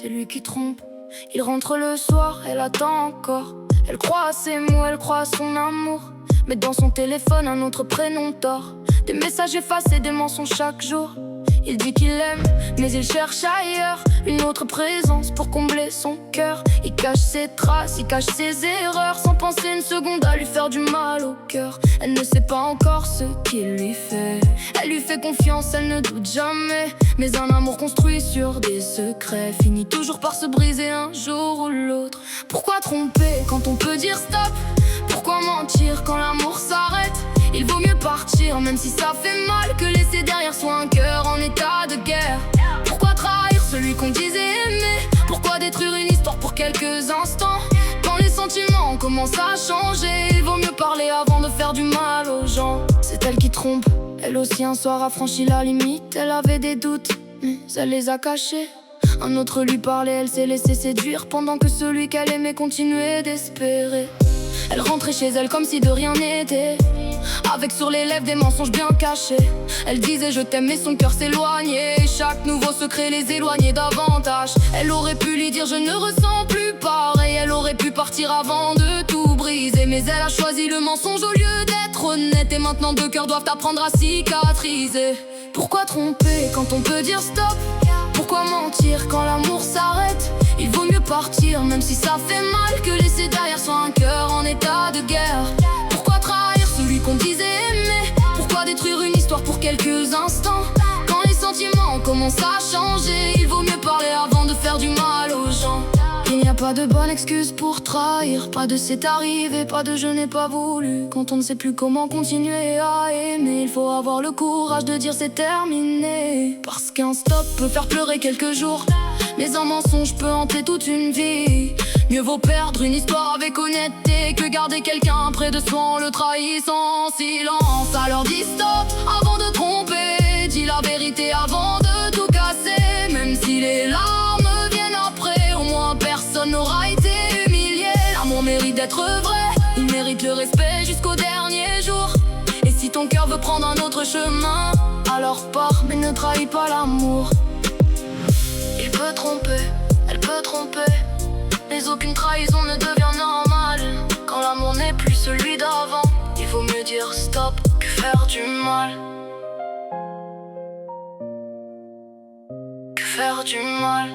c'est lui qui trompe. Il rentre le soir, elle attend encore. Elle croit à ses mots, elle croit à son amour. Mais dans son téléphone, un autre prénom dort. Des messages effacés, des mensonges chaque jour. Il dit qu'il l'aime, mais il cherche ailleurs une autre présence pour combler son cœur. Il cache ses traces, il cache ses erreurs, sans penser une seconde à lui faire du mal au cœur. Elle ne sait pas encore ce qu'il lui fait. Elle lui fait confiance, elle ne doute jamais. Mais un amour construit sur des secrets finit toujours par se briser un jour ou l'autre. Pourquoi tromper quand on peut dire stop? Pourquoi mentir quand l'amour s'arrête? Il vaut mieux partir même si ça fait mal que laisser derrière soi un cœur en état de guerre. Pourquoi trahir celui qu'on disait aimer? Pourquoi détruire une histoire pour quelques instants? Quand les sentiments commencent à changer, il vaut mieux parler avant de faire du mal aux gens. C'est elle qui trompe, elle aussi un soir a franchi la limite. Elle avait des doutes, mais elle les a cachés. Un autre lui parlait, elle s'est laissée séduire, pendant que celui qu'elle aimait continuait d'espérer. Elle rentrait chez elle comme si de rien n'était, avec sur les lèvres des mensonges bien cachés. Elle disait je t'aime mais son cœur s'éloignait. Chaque nouveau secret les éloignait davantage. Elle aurait pu lui dire je ne ressens plus pareil. Elle aurait pu partir avant de tout briser, mais elle a choisi le mensonge au lieu d'être honnête. Et maintenant deux cœurs doivent apprendre à cicatriser. Pourquoi tromper quand on peut dire stop? Pourquoi mentir quand l'amour s'arrête? Il vaut mieux partir même si ça fait mal que laisser derrière soi un cœur en état de guerre. Pourquoi trahir celui qu'on disait aimer? Pourquoi détruire une histoire pour quelques instants? Quand les sentiments commencent à changer, il vaut mieux parler avant de faire du mal aux gens. Il n'y a pas de bonne excuse pour trahir, pas de c'est arrivé, pas de je n'ai pas voulu. Quand on ne sait plus comment continuer à aimer, il faut avoir le courage de dire c'est terminé. Parce qu'un stop peut faire pleurer quelques jours, mais un mensonge peut hanter toute une vie. Mieux vaut perdre une histoire avec honnêteté que garder quelqu'un près de soi en le trahissant en silence. Alors dis stop avant de tromper, dis la vérité avant de tout casser. Même si les larmes viennent après, au moins personne n'aura été humilié. L'amour mérite d'être vrai, il mérite le respect jusqu'au dernier jour. Et si ton cœur veut prendre un autre chemin, alors pars mais ne trahis pas l'amour. Il peut tromper, elle peut tromper, mais aucune trahison ne devient normale. Quand l'amour n'est plus celui d'avant, il vaut mieux dire stop que faire du mal. Que faire du mal.